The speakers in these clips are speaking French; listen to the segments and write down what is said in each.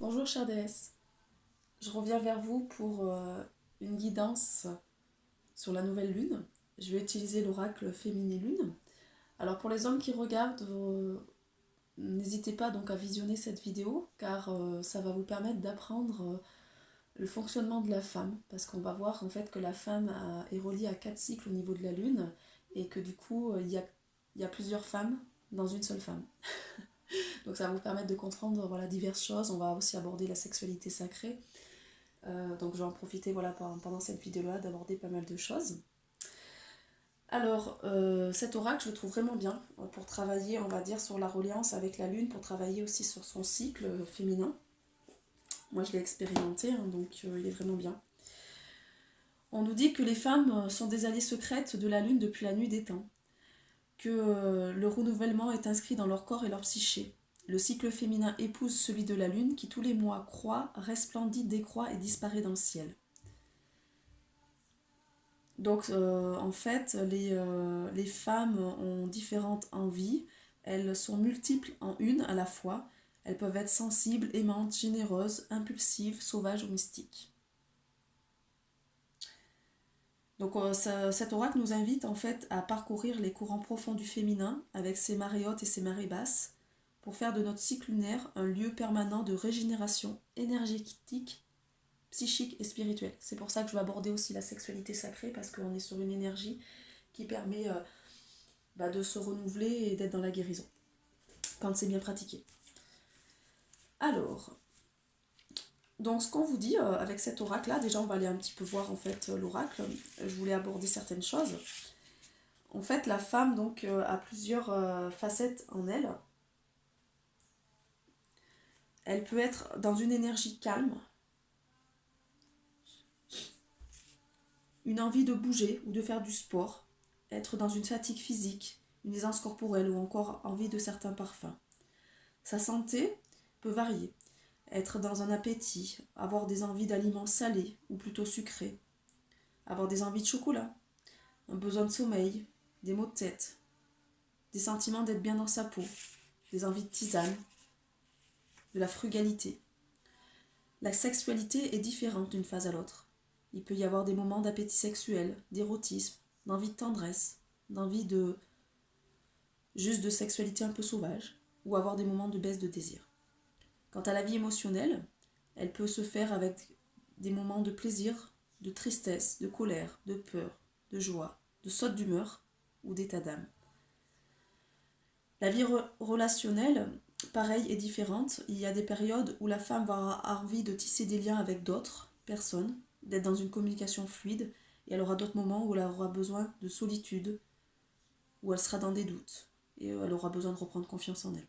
Bonjour chère déesse, je reviens vers vous pour une guidance sur la nouvelle lune. Je vais utiliser l'oracle Féminine Lune. Alors pour les hommes qui regardent, n'hésitez pas donc à visionner cette vidéo car ça va vous permettre d'apprendre le fonctionnement de la femme, parce qu'on va voir en fait que la femme est reliée à 4 cycles au niveau de la lune et que du coup il y a plusieurs femmes dans une seule femme. Donc ça va vous permettre de comprendre voilà, diverses choses. On va aussi aborder la sexualité sacrée. Donc je vais en profiter voilà, pendant cette vidéo-là d'aborder pas mal de choses. Alors, cet oracle, je le trouve vraiment bien pour travailler, on va dire, sur la reliance avec la lune, pour travailler aussi sur son cycle féminin. Moi, je l'ai expérimenté, hein, donc il est vraiment bien. On nous dit que les femmes sont des alliées secrètes de la lune depuis la nuit des temps, que le renouvellement est inscrit dans leur corps et leur psyché. Le cycle féminin épouse celui de la lune qui tous les mois croît, resplendit, décroît et disparaît dans le ciel. Donc en fait, les femmes ont différentes envies, elles sont multiples en une à la fois, elles peuvent être sensibles, aimantes, généreuses, impulsives, sauvages ou mystiques. Donc cet oracle nous invite en fait à parcourir les courants profonds du féminin avec ses marées hautes et ses marées basses pour faire de notre cycle lunaire un lieu permanent de régénération énergétique, psychique et spirituelle. C'est pour ça que je vais aborder aussi la sexualité sacrée parce qu'on est sur une énergie qui permet de se renouveler et d'être dans la guérison quand c'est bien pratiqué. Alors, donc ce qu'on vous dit avec cet oracle là, déjà on va aller un petit peu voir en fait l'oracle. Je voulais aborder certaines choses. En fait, la femme donc a plusieurs facettes en elle. Elle peut être dans une énergie calme, une envie de bouger ou de faire du sport, être dans une fatigue physique, une aisance corporelle ou encore envie de certains parfums. Sa santé peut varier, être dans un appétit, avoir des envies d'aliments salés ou plutôt sucrés, avoir des envies de chocolat, un besoin de sommeil, des maux de tête, des sentiments d'être bien dans sa peau, des envies de tisane, de la frugalité. La sexualité est différente d'une phase à l'autre. Il peut y avoir des moments d'appétit sexuel, d'érotisme, d'envie de tendresse, d'envie de juste de sexualité un peu sauvage, ou avoir des moments de baisse de désir. Quant à la vie émotionnelle, elle peut se faire avec des moments de plaisir, de tristesse, de colère, de peur, de joie, de saute d'humeur ou d'état d'âme. La vie relationnelle, pareil, est différente. Il y a des périodes où la femme va avoir envie de tisser des liens avec d'autres personnes, d'être dans une communication fluide, et elle aura d'autres moments où elle aura besoin de solitude, où elle sera dans des doutes, et elle aura besoin de reprendre confiance en elle.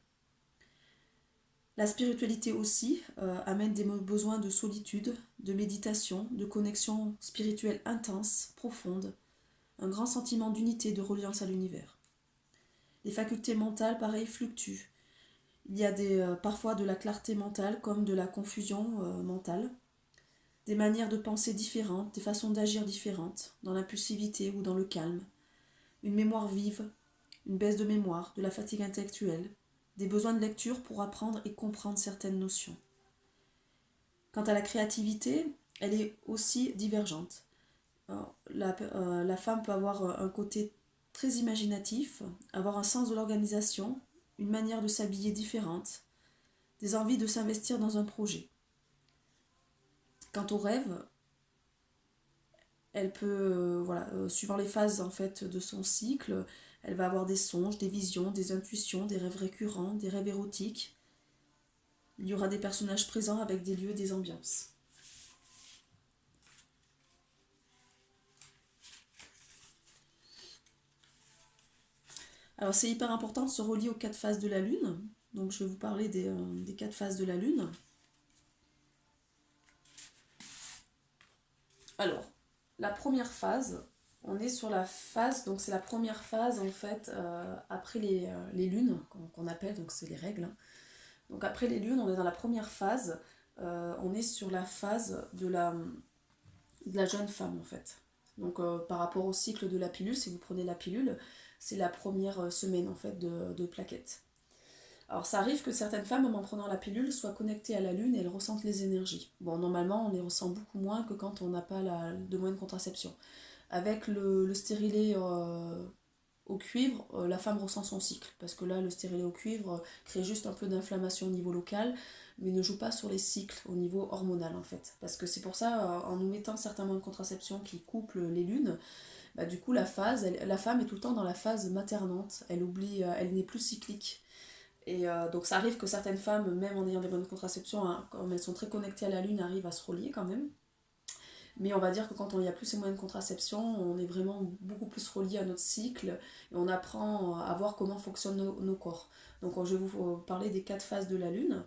La spiritualité aussi amène des besoins de solitude, de méditation, de connexion spirituelle intense, profonde, un grand sentiment d'unité, de reliance à l'univers. Les facultés mentales, pareil, fluctuent. Il y a parfois de la clarté mentale comme de la confusion mentale, des manières de penser différentes, des façons d'agir différentes, dans l'impulsivité ou dans le calme, une mémoire vive, une baisse de mémoire, de la fatigue intellectuelle, des besoins de lecture pour apprendre et comprendre certaines notions. Quant à la créativité, elle est aussi divergente. La femme peut avoir un côté très imaginatif, avoir un sens de l'organisation, une manière de s'habiller différente, des envies de s'investir dans un projet. Quant au rêve, elle peut, suivant les phases en fait de son cycle, elle va avoir des songes, des visions, des intuitions, des rêves récurrents, des rêves érotiques. Il y aura des personnages présents avec des lieux, des ambiances. Alors c'est hyper important de se relier aux 4 phases de la Lune. Donc je vais vous parler des 4 phases de la Lune. Alors, la première phase, on est sur la phase, donc c'est la première phase en fait après les lunes, qu'on appelle, donc c'est les règles. Donc après les lunes, on est dans la première phase, on est sur la phase de la jeune femme en fait. Donc par rapport au cycle de la pilule, si vous prenez la pilule, c'est la première semaine en fait de plaquettes. Alors ça arrive que certaines femmes, même en prenant la pilule, soient connectées à la lune et elles ressentent les énergies. Bon, normalement, on les ressent beaucoup moins que quand on n'a pas de moyen de contraception. Avec le stérilet au cuivre, la femme ressent son cycle. Parce que là, le stérilet au cuivre crée juste un peu d'inflammation au niveau local, mais ne joue pas sur les cycles au niveau hormonal en fait. Parce que c'est pour ça, en nous mettant certains moyens de contraception qui couplent les lunes, bah, du coup la femme est tout le temps dans la phase maternante. Elle oublie, elle n'est plus cyclique. Et donc ça arrive que certaines femmes, même en ayant des moyens de contraception, hein, comme elles sont très connectées à la lune, arrivent à se relier quand même. Mais on va dire que quand il n'y a plus ces moyens de contraception, on est vraiment beaucoup plus relié à notre cycle et on apprend à voir comment fonctionnent nos corps. Donc je vais vous parler des 4 phases de la lune.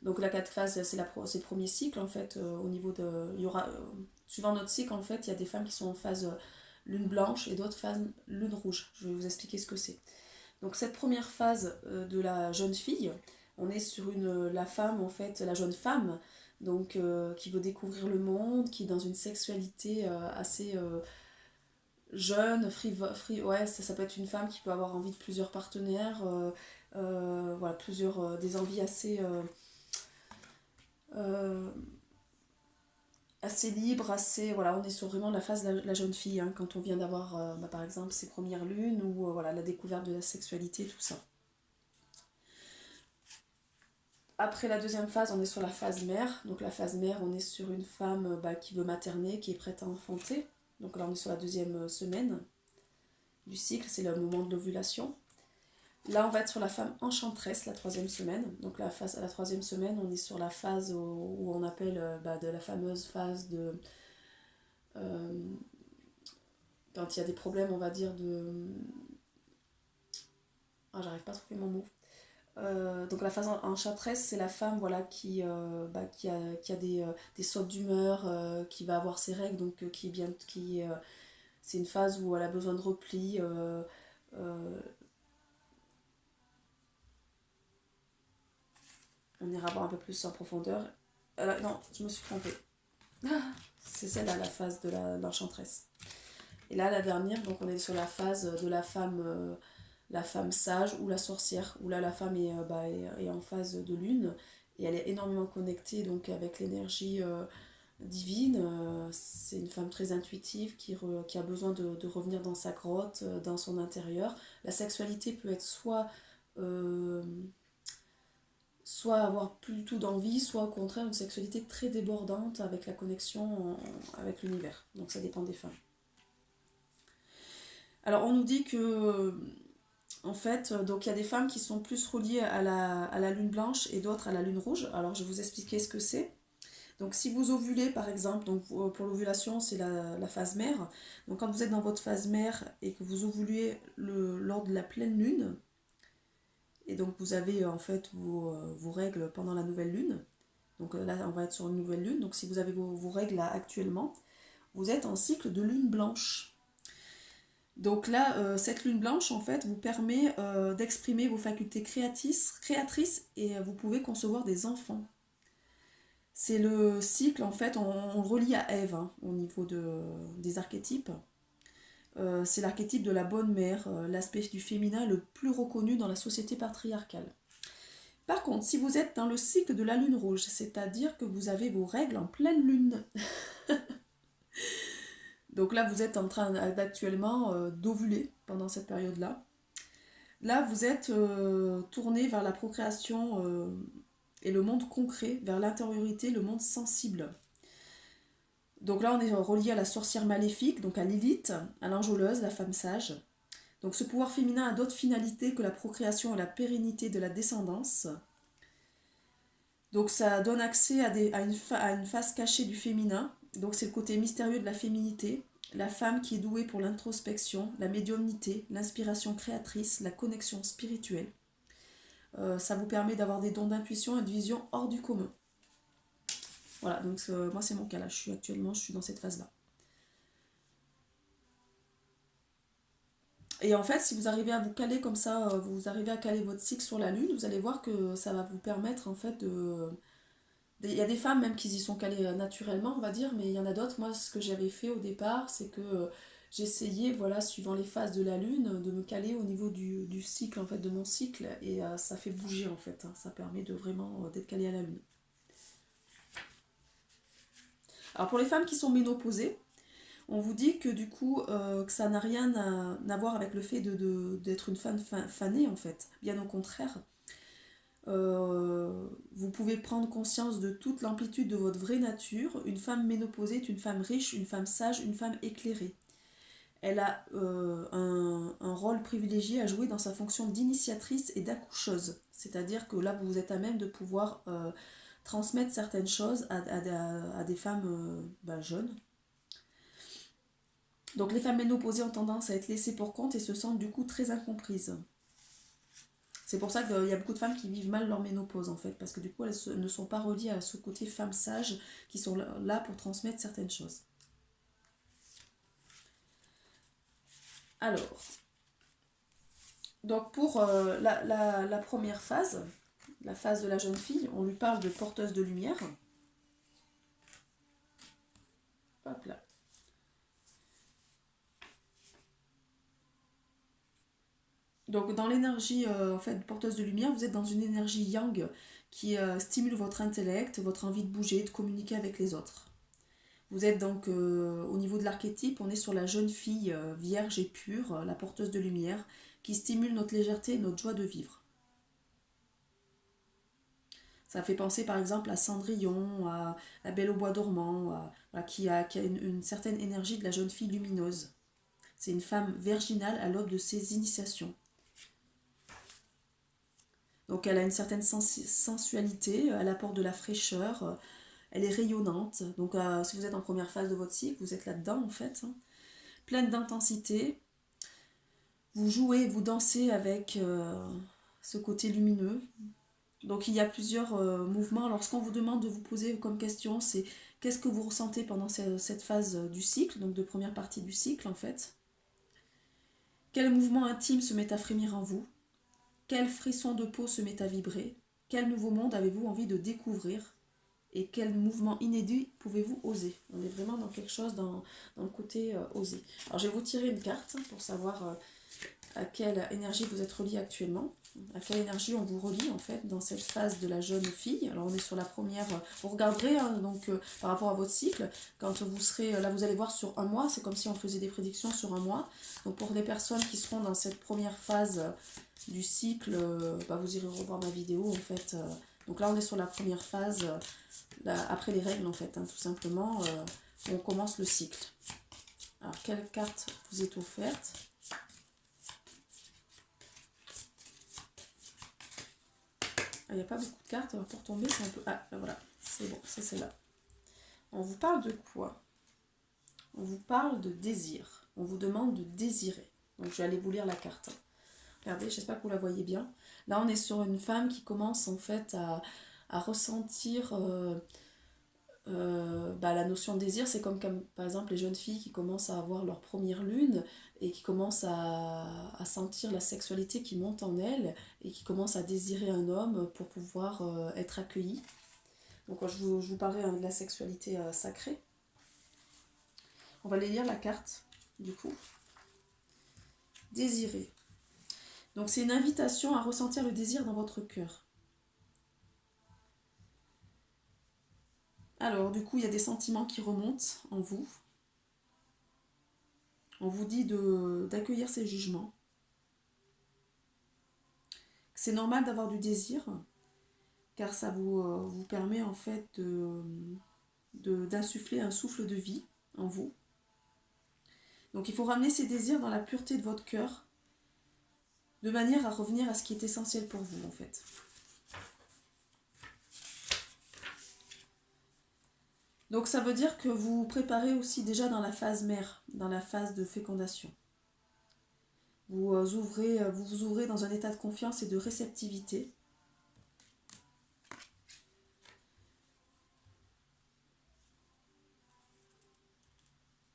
Donc la 4 phases, c'est le premier cycle en fait. Au niveau de, il y aura, suivant notre cycle en fait, il y a des femmes qui sont en phase lune blanche et d'autres phases lune rouge. Je vais vous expliquer ce que c'est. Donc cette première phase de la jeune fille, on est sur la femme en fait, la jeune femme, donc qui veut découvrir le monde, qui est dans une sexualité assez jeune, ouais, ça peut être une femme qui peut avoir envie de plusieurs partenaires, voilà, des envies euh, assez libres, voilà, on est sur vraiment la phase de la jeune fille, hein, quand on vient d'avoir, bah, par exemple, ses premières lunes ou voilà, la découverte de la sexualité, tout ça. Après la deuxième phase, on est sur la phase mère. Donc la phase mère, on est sur une femme bah, qui veut materner, qui est prête à enfanter. Donc là, on est sur la deuxième semaine du cycle, c'est le moment de l'ovulation. Là, on va être sur la femme enchanteresse, la troisième semaine. Donc la troisième semaine, on est sur la phase où on appelle bah, de la fameuse phase de... euh, quand il y a des problèmes, on va dire, de... Ah, j'arrive pas à trouver mon mot. Donc la phase enchanteresse, c'est la femme voilà, bah, qui a des sautes d'humeur, qui va avoir ses règles, donc c'est une phase où elle a besoin de repli. Euh, on ira voir un peu plus en profondeur. Non, je me suis trompée. C'est celle-là la phase de l'enchanteresse. Et là, la dernière, donc on est sur la phase de la femme sage ou la sorcière, où là la femme est en phase de lune et elle est énormément connectée donc avec l'énergie divine. C'est une femme très intuitive qui a besoin de revenir dans sa grotte, dans son intérieur. La sexualité peut être euh, soit avoir plus du tout d'envie, soit au contraire une sexualité très débordante avec la connexion avec l'univers. Donc ça dépend des femmes. Alors on nous dit que en fait, donc il y a des femmes qui sont plus reliées à la lune blanche et d'autres à la lune rouge. Alors je vais vous expliquer ce que c'est. Donc si vous ovulez par exemple, donc pour l'ovulation c'est la phase mère. Donc quand vous êtes dans votre phase mère et que vous ovulez lors de la pleine lune, et donc vous avez en fait vos règles pendant la nouvelle lune, donc là on va être sur une nouvelle lune, donc si vous avez vos règles là actuellement, vous êtes en cycle de lune blanche. Donc là, cette lune blanche, en fait, vous permet d'exprimer vos facultés créatrices et vous pouvez concevoir des enfants. C'est le cycle, en fait, on le relie à Ève hein, au niveau des archétypes. C'est l'archétype de la bonne mère, l'aspect du féminin le plus reconnu dans la société patriarcale. Par contre, si vous êtes dans le cycle de la lune rouge, c'est-à-dire que vous avez vos règles en pleine lune, donc là vous êtes en train d'actuellement d'ovuler pendant cette période-là. Là, vous êtes tourné vers la procréation et le monde concret, vers l'intériorité, le monde sensible. Donc là, on est relié à la sorcière maléfique, donc à Lilith, à l'enjôleuse, la femme sage. Donc ce pouvoir féminin a d'autres finalités que la procréation et la pérennité de la descendance. Donc ça donne accès à une face cachée du féminin. Donc c'est le côté mystérieux de la féminité, la femme qui est douée pour l'introspection, la médiumnité, l'inspiration créatrice, la connexion spirituelle. Ça vous permet d'avoir des dons d'intuition et de vision hors du commun. Voilà, donc moi c'est mon cas là, je suis dans cette phase-là. Et en fait, si vous arrivez à vous caler comme ça, vous arrivez à caler votre cycle sur la lune, vous allez voir que ça va vous permettre en fait de... Il y a des femmes même qui y sont calées naturellement, on va dire, mais il y en a d'autres. Moi, ce que j'avais fait au départ, c'est que j'essayais, voilà, suivant les phases de la lune, de me caler au niveau du cycle, en fait, de mon cycle, et ça fait bouger, en fait, hein. Ça permet de vraiment d'être calé à la lune. Alors pour les femmes qui sont ménopausées, on vous dit que du coup, que ça n'a rien à voir avec le fait d'être une femme fanée, en fait. Bien au contraire, vous pouvez prendre conscience de toute l'amplitude de votre vraie nature. Une femme ménopausée est une femme riche, une femme sage, une femme éclairée. Elle a un rôle privilégié à jouer dans sa fonction d'initiatrice et d'accoucheuse. C'est-à-dire que là, vous êtes à même de pouvoir transmettre certaines choses à des femmes jeunes. Donc les femmes ménopausées ont tendance à être laissées pour compte et se sentent du coup très incomprises. C'est pour ça qu'il y a beaucoup de femmes qui vivent mal leur ménopause en fait, parce que du coup elles ne sont pas reliées à ce côté femmes sages qui sont là pour transmettre certaines choses. Alors, donc pour la première phase, la phase de la jeune fille, on lui parle de porteuse de lumière. Hop là. Donc dans l'énergie en fait porteuse de lumière, vous êtes dans une énergie yang qui stimule votre intellect, votre envie de bouger, de communiquer avec les autres. Vous êtes donc au niveau de l'archétype, on est sur la jeune fille vierge et pure, la porteuse de lumière, qui stimule notre légèreté et notre joie de vivre. Ça fait penser par exemple à Cendrillon, à Belle au bois dormant, qui a une certaine énergie de la jeune fille lumineuse. C'est une femme virginale à l'aube de ses initiations. Donc elle a une certaine sensualité, elle apporte de la fraîcheur, elle est rayonnante. Donc si vous êtes en première phase de votre cycle, vous êtes là-dedans en fait. Hein. Pleine d'intensité. Vous jouez, vous dansez avec ce côté lumineux. Donc il y a plusieurs mouvements. Alors ce qu'on vous demande de vous poser comme question, c'est qu'est-ce que vous ressentez pendant cette phase du cycle, donc de première partie du cycle en fait. Quel mouvement intime se met à frémir en vous? Quel frisson de peau se met à vibrer? Quel nouveau monde avez-vous envie de découvrir? Et quel mouvement inédit pouvez-vous oser? On est vraiment dans quelque chose dans le côté oser. Alors je vais vous tirer une carte pour savoir à quelle énergie vous êtes relié actuellement, à quelle énergie on vous relie en fait dans cette phase de la jeune fille. Alors on est sur la première, vous regarderez hein, donc par rapport à votre cycle, quand vous serez, là vous allez voir sur un mois, c'est comme si on faisait des prédictions sur un mois. Donc pour les personnes qui seront dans cette première phase du cycle, vous irez revoir ma vidéo en fait. Donc là on est sur la première phase, après les règles en fait, hein, tout simplement, on commence le cycle. Alors quelle carte vous est offerte? Il n'y a pas beaucoup de cartes, pour tomber, c'est un peu... Ah, là, voilà, c'est bon, c'est celle-là. On vous parle de quoi? On vous parle de désir. On vous demande de désirer. Donc, je vais aller vous lire la carte. Regardez, j'espère que vous la voyez bien. Là, on est sur une femme qui commence, en fait, à ressentir... la notion de désir, c'est comme par exemple les jeunes filles qui commencent à avoir leur première lune et qui commencent à sentir la sexualité qui monte en elles et qui commencent à désirer un homme pour pouvoir être accueillies. Donc je vous parlerai de la sexualité sacrée. On va aller lire la carte du coup. Désirer. Donc c'est une invitation à ressentir le désir dans votre cœur. Alors, du coup, il y a des sentiments qui remontent en vous. On vous dit d'accueillir ces jugements. C'est normal d'avoir du désir, car ça vous permet en fait d'insuffler un souffle de vie en vous. Donc il faut ramener ces désirs dans la pureté de votre cœur, de manière à revenir à ce qui est essentiel pour vous en fait. Donc ça veut dire que vous vous préparez aussi déjà dans la phase mère, dans la phase de fécondation. Vous vous ouvrez dans un état de confiance et de réceptivité.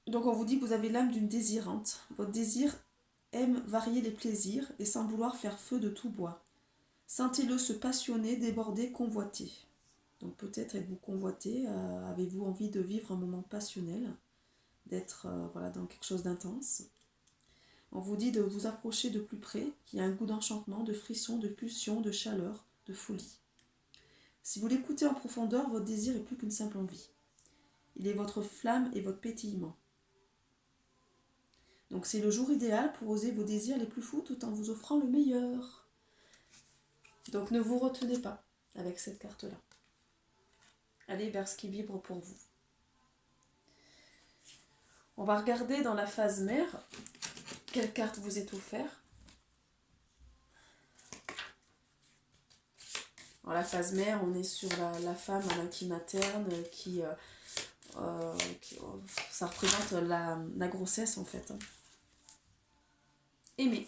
Donc on vous dit que vous avez l'âme d'une désirante. Votre désir aime varier les plaisirs et sans vouloir faire feu de tout bois. Sentez-le se passionner, déborder, convoiter. Donc peut-être êtes-vous convoité, avez-vous envie de vivre un moment passionnel, d'être voilà, dans quelque chose d'intense. On vous dit de vous approcher de plus près, qu'il y a un goût d'enchantement, de frisson, de pulsion, de chaleur, de folie. Si vous l'écoutez en profondeur, votre désir est plus qu'une simple envie. Il est votre flamme et votre pétillement. Donc c'est le jour idéal pour oser vos désirs les plus fous tout en vous offrant le meilleur. Donc ne vous retenez pas avec cette carte-là. Allez vers ce qui vibre pour vous. On va regarder dans la phase mère quelle carte vous est offerte. Dans la phase mère, on est sur la femme qui materne, ça représente la grossesse en fait. Aimer.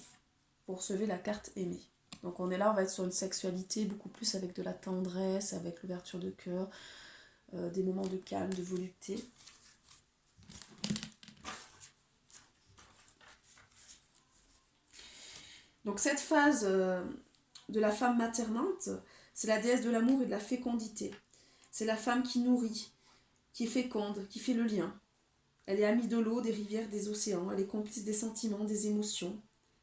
Vous recevez la carte aimer. Donc on est là, on va être sur une sexualité beaucoup plus avec de la tendresse, avec l'ouverture de cœur, des moments de calme, de volupté. Donc cette phase de la femme maternante, c'est la déesse de l'amour et de la fécondité. C'est la femme qui nourrit, qui est féconde, qui fait le lien. Elle est amie de l'eau, des rivières, des océans. Elle est complice des sentiments, des émotions.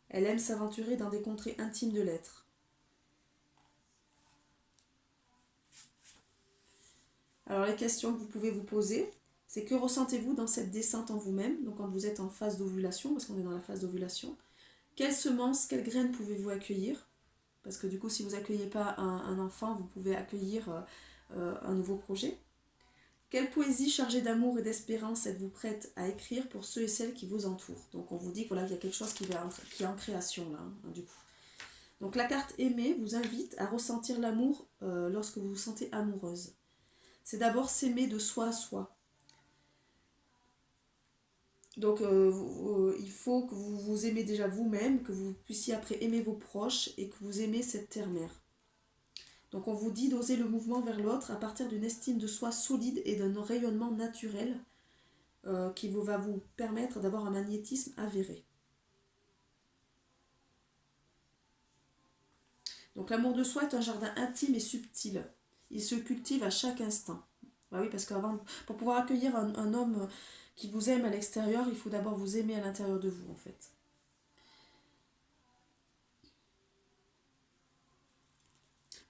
Elle aime s'aventurer dans des contrées intimes de l'être. Alors les questions que vous pouvez vous poser, c'est que ressentez-vous dans cette descente en vous-même, donc quand vous êtes en phase d'ovulation, parce qu'on est dans la phase d'ovulation. Quelles semences, quelles graines pouvez-vous accueillir? Parce que du coup, si vous n'accueillez pas un enfant, vous pouvez accueillir un nouveau projet. Quelle poésie chargée d'amour et d'espérance êtes-vous prête à écrire pour ceux et celles qui vous entourent? Donc on vous dit voilà, qu'il y a quelque chose qui est en création là, du coup. Donc la carte aimer vous invite à ressentir l'amour lorsque vous vous sentez amoureuse. C'est d'abord s'aimer de soi à soi. Donc il faut que vous vous aimez déjà vous-même, que vous puissiez après aimer vos proches et que vous aimez cette terre-mère. Donc on vous dit d'oser le mouvement vers l'autre à partir d'une estime de soi solide et d'un rayonnement naturel qui va vous permettre d'avoir un magnétisme avéré. Donc l'amour de soi est un jardin intime et subtil. Il se cultive à chaque instant. Bah oui, parce qu'avant, pour pouvoir accueillir un homme qui vous aime à l'extérieur, il faut d'abord vous aimer à l'intérieur de vous en fait.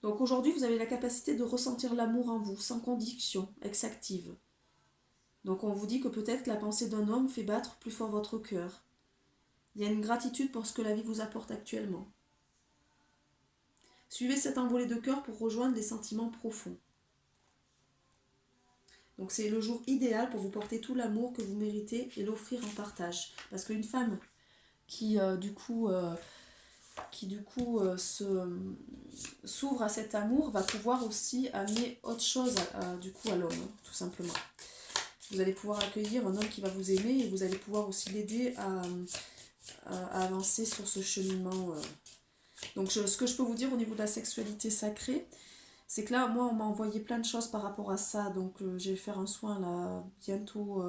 Donc aujourd'hui, vous avez la capacité de ressentir l'amour en vous, sans condition, ex-active. Donc on vous dit que peut-être la pensée d'un homme fait battre plus fort votre cœur. Il y a une gratitude pour ce que la vie vous apporte actuellement. Suivez cette envolée de cœur pour rejoindre les sentiments profonds. Donc c'est le jour idéal pour vous porter tout l'amour que vous méritez et l'offrir en partage. Parce qu'une femme qui s'ouvre à cet amour va pouvoir aussi amener autre chose à l'homme, tout simplement. Vous allez pouvoir accueillir un homme qui va vous aimer et vous allez pouvoir aussi l'aider à avancer sur ce cheminement. Donc ce que je peux vous dire au niveau de la sexualité sacrée, c'est que là, moi, on m'a envoyé plein de choses par rapport à ça. Donc je vais faire un soin là bientôt.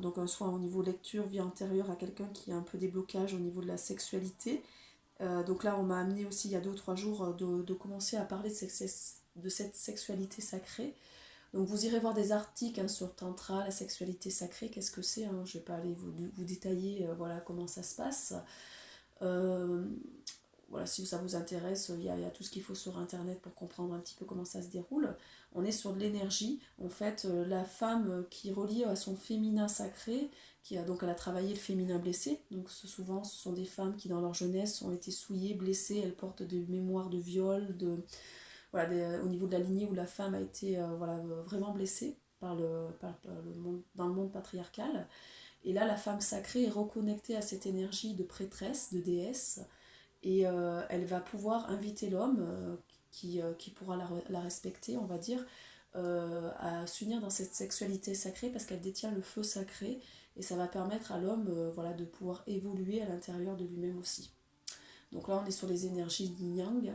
Donc un soin au niveau lecture, vie antérieure à quelqu'un qui a un peu des blocages au niveau de la sexualité. Donc là, on m'a amené aussi il y a 2 ou 3 jours de commencer à parler de cette sexualité sacrée. Donc vous irez voir des articles sur Tantra, la sexualité sacrée, qu'est-ce que c'est, je ne vais pas aller vous détailler voilà, comment ça se passe. Voilà, si ça vous intéresse, il y a tout ce qu'il faut sur internet pour comprendre un petit peu comment ça se déroule. On est sur de l'énergie, en fait, la femme qui est reliée à son féminin sacré, donc elle a travaillé le féminin blessé, donc souvent ce sont des femmes qui dans leur jeunesse ont été souillées, blessées, elles portent des mémoires de viol, au niveau de la lignée où la femme a été vraiment blessée par le monde, dans le monde patriarcal. Et là, la femme sacrée est reconnectée à cette énergie de prêtresse, de déesse, et elle va pouvoir inviter l'homme qui pourra la respecter, on va dire, à s'unir dans cette sexualité sacrée parce qu'elle détient le feu sacré et ça va permettre à l'homme de pouvoir évoluer à l'intérieur de lui-même aussi. Donc là, on est sur les énergies yin-yang.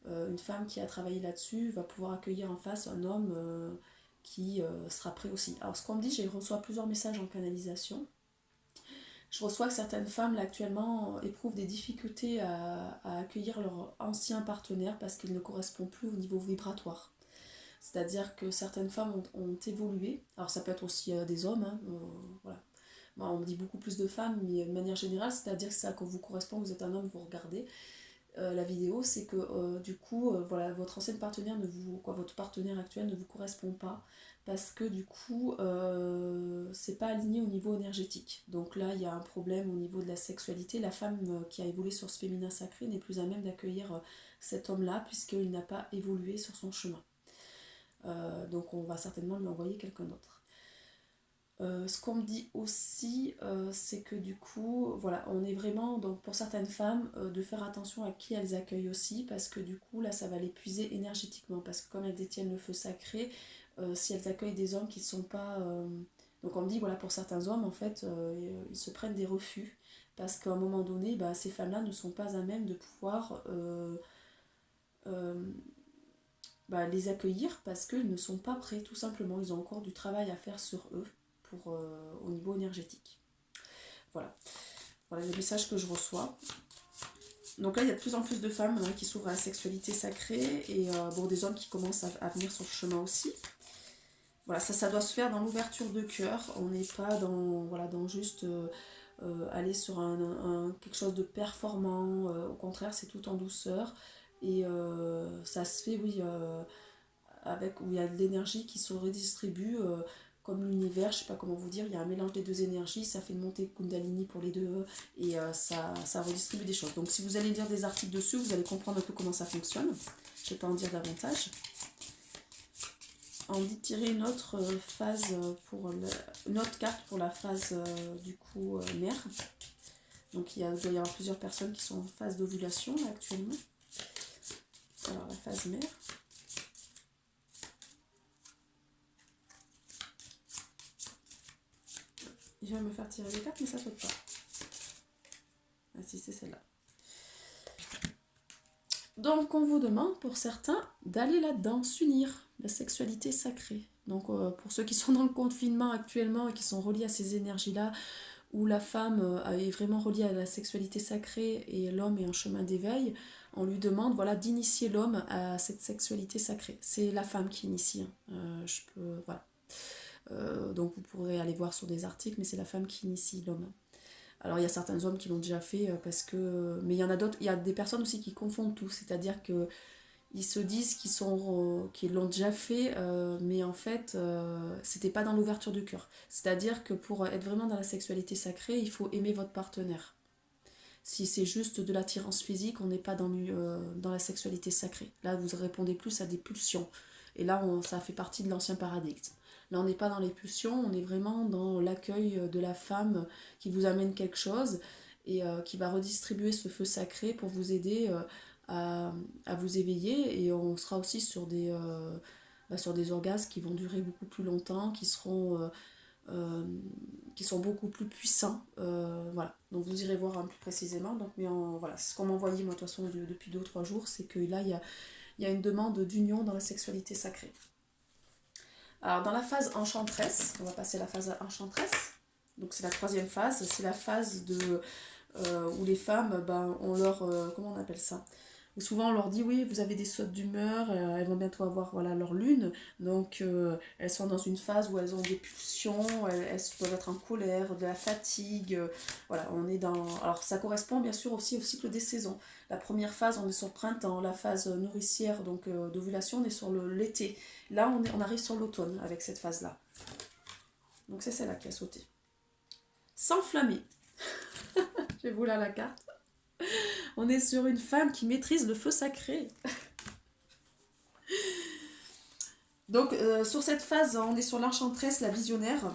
Une femme qui a travaillé là-dessus va pouvoir accueillir en face un homme qui sera prêt aussi. Alors ce qu'on me dit, je reçois plusieurs messages en canalisation. Je reçois que certaines femmes là actuellement éprouvent des difficultés à accueillir leur ancien partenaire parce qu'il ne correspond plus au niveau vibratoire. C'est-à-dire que certaines femmes ont évolué. Alors ça peut être aussi des hommes, hein, voilà. Bon, on me dit beaucoup plus de femmes, mais de manière générale, c'est-à-dire que ça, quand vous correspond, vous êtes un homme, vous regardez la vidéo, c'est que du coup, voilà, votre ancienne partenaire votre partenaire actuel ne vous correspond pas parce que du coup, c'est pas aligné au niveau énergétique. Donc là, il y a un problème au niveau de la sexualité. La femme qui a évolué sur ce féminin sacré n'est plus à même d'accueillir cet homme-là puisqu'il n'a pas évolué sur son chemin. Donc on va certainement lui envoyer quelqu'un d'autre. Ce qu'on me dit aussi, c'est que du coup, voilà, on est vraiment, donc pour certaines femmes, de faire attention à qui elles accueillent aussi, parce que du coup, là, ça va l'épuiser énergétiquement, parce que comme elles détiennent le feu sacré, si elles accueillent des hommes qui ne sont pas... Donc on me dit, voilà, pour certains hommes, en fait, ils se prennent des refus, parce qu'à un moment donné, bah, ces femmes-là ne sont pas à même de pouvoir euh, bah, les accueillir, parce qu'ils ne sont pas prêts, tout simplement, ils ont encore du travail à faire sur eux au niveau énergétique. Voilà. Voilà les messages que je reçois. Donc là, il y a de plus en plus de femmes qui s'ouvrent à la sexualité sacrée et bon, des hommes qui commencent à venir sur le chemin aussi. Voilà, ça doit se faire dans l'ouverture de cœur. On n'est pas dans juste aller sur quelque chose de performant. Au contraire, c'est tout en douceur. Et ça se fait, oui, où il y a de l'énergie qui se redistribue comme l'univers, je sais pas comment vous dire, il y a un mélange des deux énergies, ça fait une montée Kundalini pour les deux et ça redistribue des choses. Donc si vous allez lire des articles dessus, vous allez comprendre un peu comment ça fonctionne. Je vais pas en dire davantage. On dit de tirer une autre phase une autre carte pour la phase du coup mère. Donc il doit y avoir plusieurs personnes qui sont en phase d'ovulation actuellement. Alors la phase mère. Je vais me faire tirer les cartes, mais ça ne saute pas. Ah si, c'est celle-là. Donc on vous demande pour certains d'aller là-dedans, s'unir, la sexualité sacrée. Donc pour ceux qui sont dans le confinement actuellement et qui sont reliés à ces énergies-là, où la femme est vraiment reliée à la sexualité sacrée et l'homme est en chemin d'éveil, on lui demande voilà, d'initier l'homme à cette sexualité sacrée. C'est la femme qui initie. Voilà. Donc vous pourrez aller voir sur des articles, mais c'est la femme qui initie l'homme. Alors il y a certains hommes qui l'ont déjà fait parce que... Mais il y en a d'autres, il y a des personnes aussi qui confondent tout, c'est-à-dire que ils se disent qu'ils l'ont déjà fait, mais en fait, c'était pas dans l'ouverture du cœur. C'est-à-dire que pour être vraiment dans la sexualité sacrée, il faut aimer votre partenaire. Si c'est juste de l'attirance physique, on n'est pas dans la sexualité sacrée. Là, vous répondez plus à des pulsions. Et là, ça fait partie de l'ancien paradigme. Là, on n'est pas dans les pulsions, on est vraiment dans l'accueil de la femme qui vous amène quelque chose et qui va redistribuer ce feu sacré pour vous aider à vous éveiller. Et on sera aussi sur sur des orgasmes qui vont durer beaucoup plus longtemps, qui sont beaucoup plus puissants. Voilà. Donc vous irez voir plus précisément. Donc, voilà, c'est ce qu'on m'a envoyé moi de toute façon depuis 2 ou 3 jours, c'est que là il y a une demande d'union dans la sexualité sacrée. Alors dans la phase enchanteresse, on va passer à la phase enchanteresse. Donc c'est la 3e phase, c'est la phase où les femmes, on leur... comment on appelle ça? Où souvent on leur dit oui, vous avez des sautes d'humeur, elles vont bientôt avoir voilà, leur lune, donc elles sont dans une phase où elles ont des pulsions, elles peuvent être en colère, de la fatigue, voilà, on est dans... Alors ça correspond bien sûr aussi au cycle des saisons. La première phase, on est sur le printemps, la phase nourricière, donc d'ovulation, on est sur l'été. Là, on arrive sur l'automne avec cette phase-là. Donc c'est celle-là qui a sauté. S'enflammer. Je vais vous lire la carte. On est sur une femme qui maîtrise le feu sacré. Donc sur cette phase, on est sur l'enchanteresse, la visionnaire.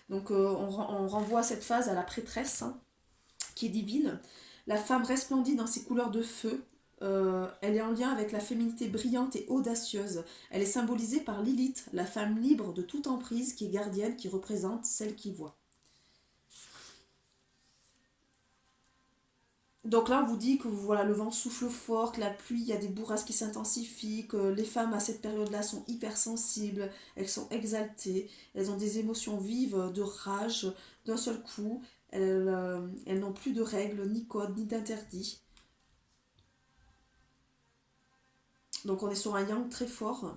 Donc on renvoie cette phase à la prêtresse, qui est divine. La femme resplendit dans ses couleurs de feu. Elle est en lien avec la féminité brillante et audacieuse. Elle est symbolisée par Lilith, la femme libre de toute emprise, qui est gardienne, qui représente celle qui voit. Donc là, on vous dit que voilà, le vent souffle fort, que la pluie, il y a des bourrasques qui s'intensifient, que les femmes à cette période-là sont hypersensibles, elles sont exaltées, elles ont des émotions vives de rage d'un seul coup, elles n'ont plus de règles, ni codes, ni d'interdits. Donc on est sur un yang très fort.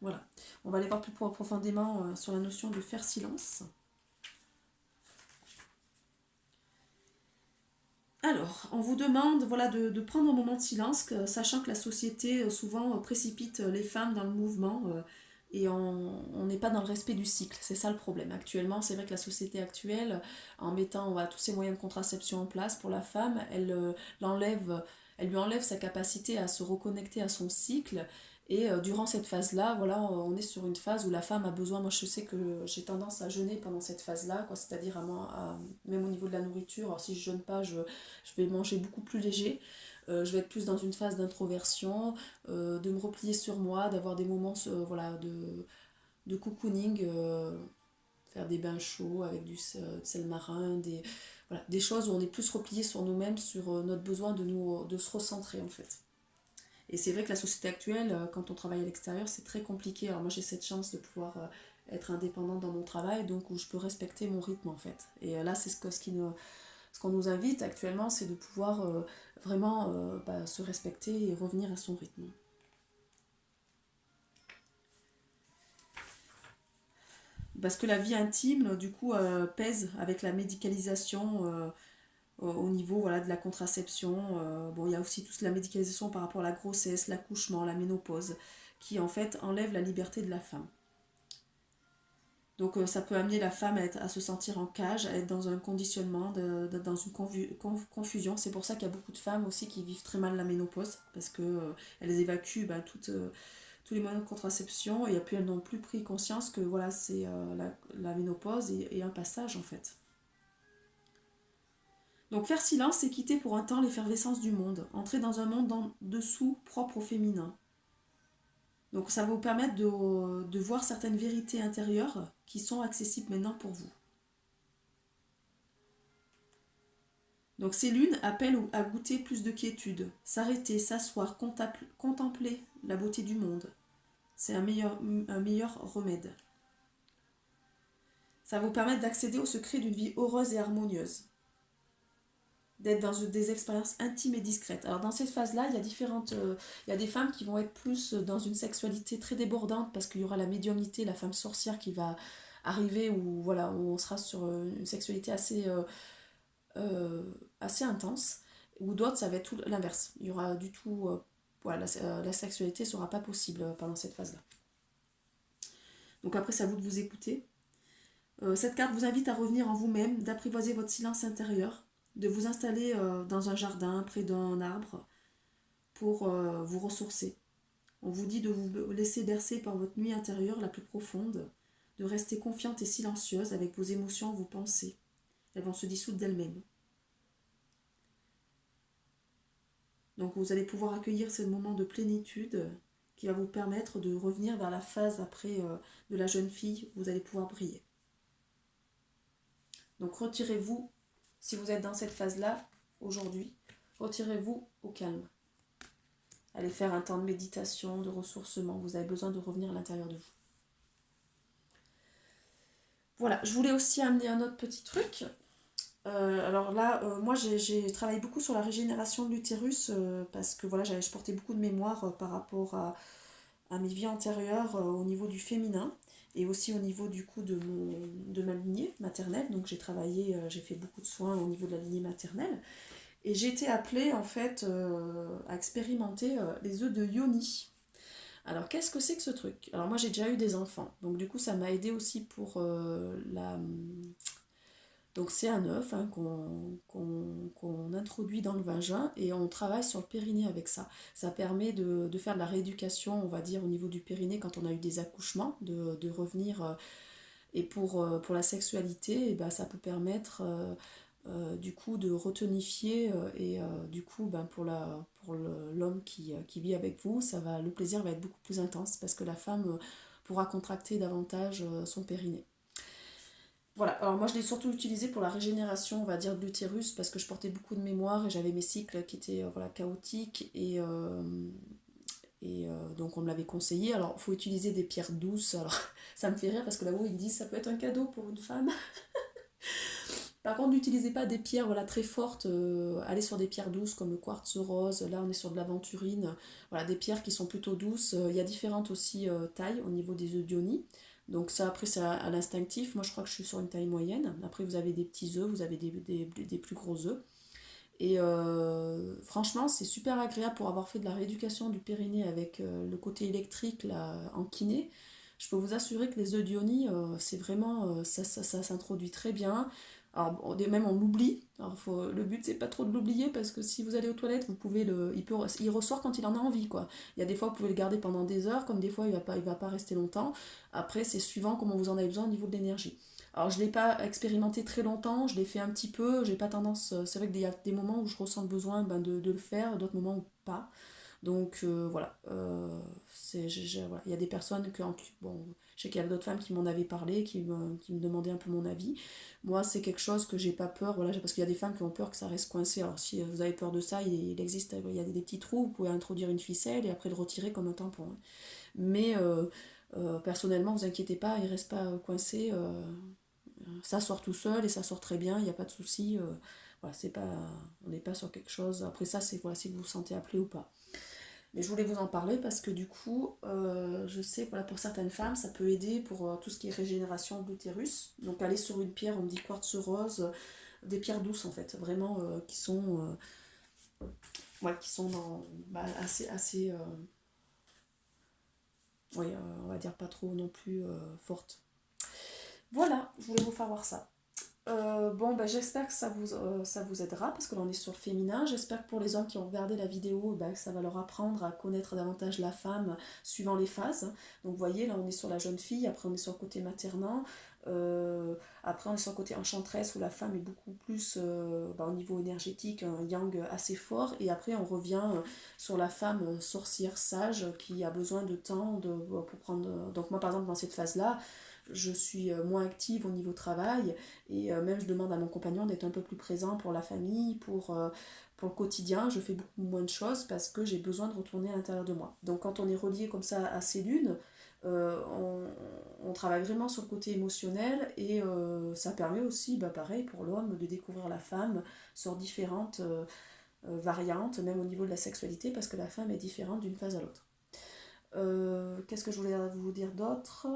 Voilà. On va aller voir plus profondément sur la notion de faire silence. Alors, on vous demande voilà, de prendre un moment de silence, sachant que la société souvent précipite les femmes dans le mouvement et on n'est pas dans le respect du cycle. C'est ça le problème. Actuellement, c'est vrai que la société actuelle, en mettant voilà, tous ces moyens de contraception en place pour la femme, elle lui enlève sa capacité à se reconnecter à son cycle. Et durant cette phase-là, voilà, on est sur une phase où la femme a besoin, moi je sais que j'ai tendance à jeûner pendant cette phase-là, quoi, c'est-à-dire même au niveau de la nourriture, alors si je jeûne pas, je vais manger beaucoup plus léger. Je vais être plus dans une phase d'introversion, de me replier sur moi, d'avoir des moments voilà, de cocooning, faire des bains chauds avec du sel marin, voilà, des choses où on est plus replié sur nous-mêmes, sur notre besoin de se recentrer en fait. Et c'est vrai que la société actuelle, quand on travaille à l'extérieur, c'est très compliqué. Alors moi j'ai cette chance de pouvoir être indépendante dans mon travail, donc où je peux respecter mon rythme en fait. Et là c'est ce qu'on nous invite actuellement, c'est de pouvoir vraiment se respecter et revenir à son rythme. Parce que la vie intime, du coup, pèse avec la médicalisation au niveau voilà, de la contraception. Bon, il y a aussi toute la médicalisation par rapport à la grossesse, l'accouchement, la ménopause, qui en fait enlève la liberté de la femme. Donc ça peut amener la femme à se sentir en cage, à être dans un conditionnement, dans une confusion. C'est pour ça qu'il y a beaucoup de femmes aussi qui vivent très mal la ménopause, parce qu'elles elles évacuent tous les moyens de contraception et puis elles n'ont plus pris conscience que voilà, c'est la ménopause et un passage en fait. Donc faire silence, c'est quitter pour un temps l'effervescence du monde, entrer dans un monde en dessous propre au féminin. Donc ça va vous permettre de voir certaines vérités intérieures qui sont accessibles maintenant pour vous. Donc ces lunes appellent à goûter plus de quiétude, s'arrêter, s'asseoir, contempler la beauté du monde. C'est un meilleur remède. Ça va vous permettre d'accéder au secret d'une vie heureuse et harmonieuse. D'être dans des expériences intimes et discrètes. Alors dans cette phase-là, il y a des femmes qui vont être plus dans une sexualité très débordante parce qu'il y aura la médiumnité, la femme sorcière qui va arriver où, voilà, où on sera sur une sexualité euh, assez intense, ou d'autres, ça va être tout l'inverse. Il y aura du tout... voilà, la sexualité ne sera pas possible pendant cette phase-là. Donc après, c'est à vous de vous écouter. Cette carte vous invite à revenir en vous-même, d'apprivoiser votre silence intérieur, de vous installer dans un jardin, près d'un arbre, pour vous ressourcer. On vous dit de vous laisser bercer par votre nuit intérieure la plus profonde, de rester confiante et silencieuse avec vos émotions, vos pensées. Elles vont se dissoudre d'elles-mêmes. Donc vous allez pouvoir accueillir ce moment de plénitude qui va vous permettre de revenir vers la phase après de la jeune fille où vous allez pouvoir briller. Donc retirez-vous, si vous êtes dans cette phase-là, aujourd'hui, retirez-vous au calme. Allez faire un temps de méditation, de ressourcement. Vous avez besoin de revenir à l'intérieur de vous. Voilà, je voulais aussi amener un autre petit truc. Alors là, moi j'ai travaillé beaucoup sur la régénération de l'utérus parce que voilà, je portais beaucoup de mémoire par rapport à mes vies antérieures au niveau du féminin et aussi au niveau du coup de ma lignée maternelle. Donc j'ai travaillé, j'ai fait beaucoup de soins au niveau de la lignée maternelle. Et j'ai été appelée en fait à expérimenter les œufs de yoni. Alors qu'est-ce que c'est que ce truc? Alors moi j'ai déjà eu des enfants, donc du coup ça m'a aidé aussi pour la... Donc c'est un œuf hein, qu'on introduit dans le vagin et on travaille sur le périnée avec ça. Ça permet de faire de la rééducation, on va dire, au niveau du périnée quand on a eu des accouchements, de revenir. Et pour la sexualité, et ben, ça peut permettre du coup de retonifier et du coup ben, pour l'homme qui vit avec vous, le plaisir va être beaucoup plus intense parce que la femme pourra contracter davantage son périnée. Voilà, alors moi je l'ai surtout utilisé pour la régénération, on va dire, de l'utérus parce que je portais beaucoup de mémoire et j'avais mes cycles qui étaient voilà, chaotiques donc on me l'avait conseillé. Alors il faut utiliser des pierres douces, alors ça me fait rire parce que là-haut ils me disent ça peut être un cadeau pour une femme. Par contre, n'utilisez pas des pierres voilà, très fortes, allez sur des pierres douces comme le quartz rose, là on est sur de l'aventurine, voilà, des pierres qui sont plutôt douces. Il y a différentes aussi tailles au niveau des œufs d'Ioni. Donc ça après c'est à l'instinctif, moi je crois que je suis sur une taille moyenne. Après vous avez des petits œufs, vous avez des plus gros œufs. Et franchement c'est super agréable pour avoir fait de la rééducation du périnée avec le côté électrique là, en kiné. Je peux vous assurer que les œufs d'Ioni, c'est vraiment, ça s'introduit très bien. Alors, même on l'oublie. Alors, le but, c'est pas trop de l'oublier parce que si vous allez aux toilettes, vous pouvez il ressort quand il en a envie, quoi. Il y a des fois, vous pouvez le garder pendant des heures, comme des fois, il va pas rester longtemps. Après, c'est suivant comment vous en avez besoin au niveau de l'énergie. Alors, je ne l'ai pas expérimenté très longtemps, je l'ai fait un petit peu. J'ai pas tendance. C'est vrai qu'il y a des moments où je ressens le besoin de le faire, d'autres moments où pas. Donc voilà, voilà, il y a des personnes bon, je sais qu'il y avait d'autres femmes qui m'en avaient parlé, qui me demandaient un peu mon avis. Moi, c'est quelque chose que j'ai pas peur, voilà, parce qu'il y a des femmes qui ont peur que ça reste coincé. Alors si vous avez peur de ça, il existe, il y a des petits trous, vous pouvez introduire une ficelle et après le retirer comme un tampon, hein. Mais personnellement, vous inquiétez pas, il reste pas coincé, ça sort tout seul et ça sort très bien, il n'y a pas de souci. Voilà, c'est pas, on n'est pas sur quelque chose. Après ça, c'est voilà, si vous vous sentez appelé ou pas. Mais je voulais vous en parler parce que du coup, je sais que voilà, pour certaines femmes, ça peut aider pour tout ce qui est régénération de l'utérus. Donc aller sur une pierre, on me dit quartz rose, des pierres douces en fait, vraiment ouais, qui sont assez oui, on va dire pas trop non plus fortes. Voilà, je voulais vous faire voir ça. Bon, ben, j'espère que ça vous aidera parce que là on est sur le féminin. J'espère que pour les hommes qui ont regardé la vidéo, ben, ça va leur apprendre à connaître davantage la femme suivant les phases. Donc vous voyez, là on est sur la jeune fille, après on est sur le côté maternant, après on est sur le côté enchanteresse où la femme est beaucoup plus ben, au niveau énergétique, un yang assez fort. Et après on revient sur la femme sorcière sage qui a besoin de temps pour prendre... Donc moi par exemple dans cette phase-là, je suis moins active au niveau travail et même je demande à mon compagnon d'être un peu plus présent pour la famille, pour le quotidien. Je fais beaucoup moins de choses parce que j'ai besoin de retourner à l'intérieur de moi. Donc quand on est relié comme ça à ces lunes, on travaille vraiment sur le côté émotionnel et ça permet aussi, bah, pareil pour l'homme, de découvrir la femme sur différentes variantes, même au niveau de la sexualité, parce que la femme est différente d'une phase à l'autre. Qu'est-ce que je voulais vous dire d'autre?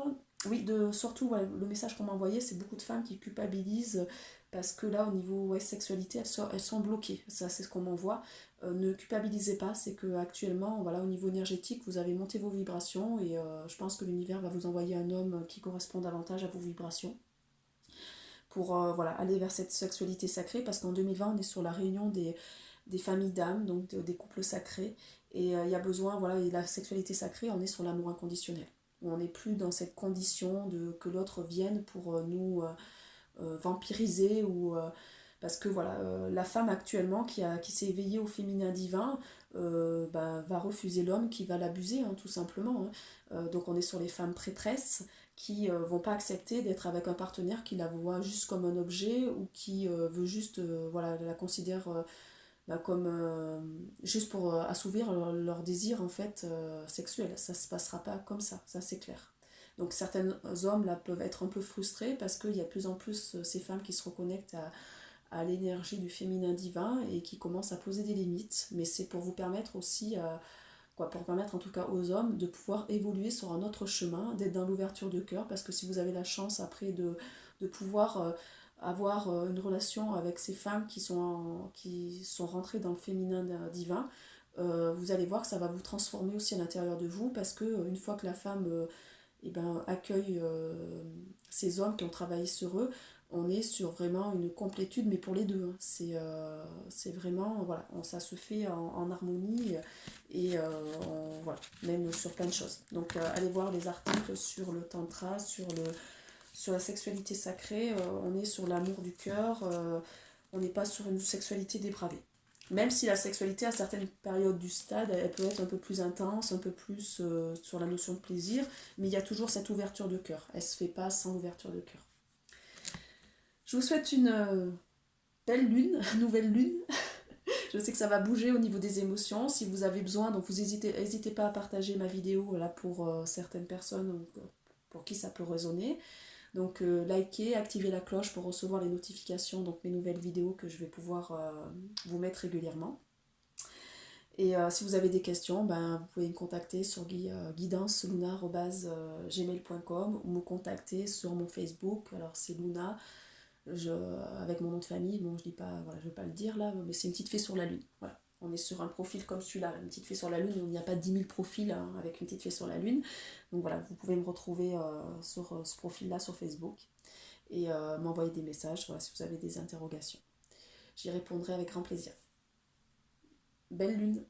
Oui, surtout, ouais, le message qu'on m'a envoyé, c'est beaucoup de femmes qui culpabilisent parce que là, au niveau ouais, sexualité, elles sont bloquées. Ça, c'est ce qu'on m'envoie. Ne culpabilisez pas, c'est que actuellement, voilà, au niveau énergétique, vous avez monté vos vibrations et je pense que l'univers va vous envoyer un homme qui correspond davantage à vos vibrations pour voilà, aller vers cette sexualité sacrée parce qu'en 2020, on est sur la réunion des familles d'âmes, donc des couples sacrés. Et il y a besoin, voilà, et la sexualité sacrée, on est sur l'amour inconditionnel. On n'est plus dans cette condition de que l'autre vienne pour nous vampiriser ou parce que voilà, la femme actuellement qui s'est éveillée au féminin divin bah, va refuser l'homme qui va l'abuser, hein, tout simplement, hein. Donc on est sur les femmes prêtresses qui vont pas accepter d'être avec un partenaire qui la voit juste comme un objet ou qui veut juste, voilà, la considère bah, comme juste pour assouvir leur désir en fait sexuel. Ça se passera pas comme ça c'est clair. Donc certains hommes là peuvent être un peu frustrés parce qu'il y a de plus en plus ces femmes qui se reconnectent à l'énergie du féminin divin et qui commencent à poser des limites. Mais c'est pour vous permettre aussi, pour permettre en tout cas aux hommes de pouvoir évoluer sur un autre chemin, d'être dans l'ouverture de cœur, parce que si vous avez la chance après de pouvoir avoir une relation avec ces femmes qui sont rentrées dans le féminin divin, vous allez voir que ça va vous transformer aussi à l'intérieur de vous, parce que une fois que la femme eh ben, accueille ces hommes qui ont travaillé sur eux, on est sur vraiment une complétude, mais pour les deux, hein. C'est vraiment, voilà, ça se fait en harmonie et voilà, même sur plein de choses. Donc allez voir les articles sur le tantra, sur la sexualité sacrée, on est sur l'amour du cœur, on n'est pas sur une sexualité dépravée. Même si la sexualité, à certaines périodes du stade, elle peut être un peu plus intense, un peu plus sur la notion de plaisir, mais il y a toujours cette ouverture de cœur. Elle ne se fait pas sans ouverture de cœur. Je vous souhaite une belle lune, nouvelle lune. Je sais que ça va bouger au niveau des émotions. Si vous avez besoin, donc vous n'hésitez pas à partager ma vidéo là, pour certaines personnes pour qui ça peut résonner. Donc likez, activez la cloche pour recevoir les notifications, donc mes nouvelles vidéos que je vais pouvoir vous mettre régulièrement. Et si vous avez des questions, ben, vous pouvez me contacter sur guidanceluna@gmail.com ou me contacter sur mon Facebook. Alors c'est Luna, avec mon nom de famille. Bon, je dis pas, voilà, je ne vais pas le dire là, mais c'est une petite fée sur la lune. Voilà. On est sur un profil comme celui-là, une petite fée sur la lune. Il n'y a pas 10 000 profils hein, avec une petite fée sur la lune. Donc voilà, vous pouvez me retrouver sur ce profil-là sur Facebook et m'envoyer des messages voilà, si vous avez des interrogations. J'y répondrai avec grand plaisir. Belle lune!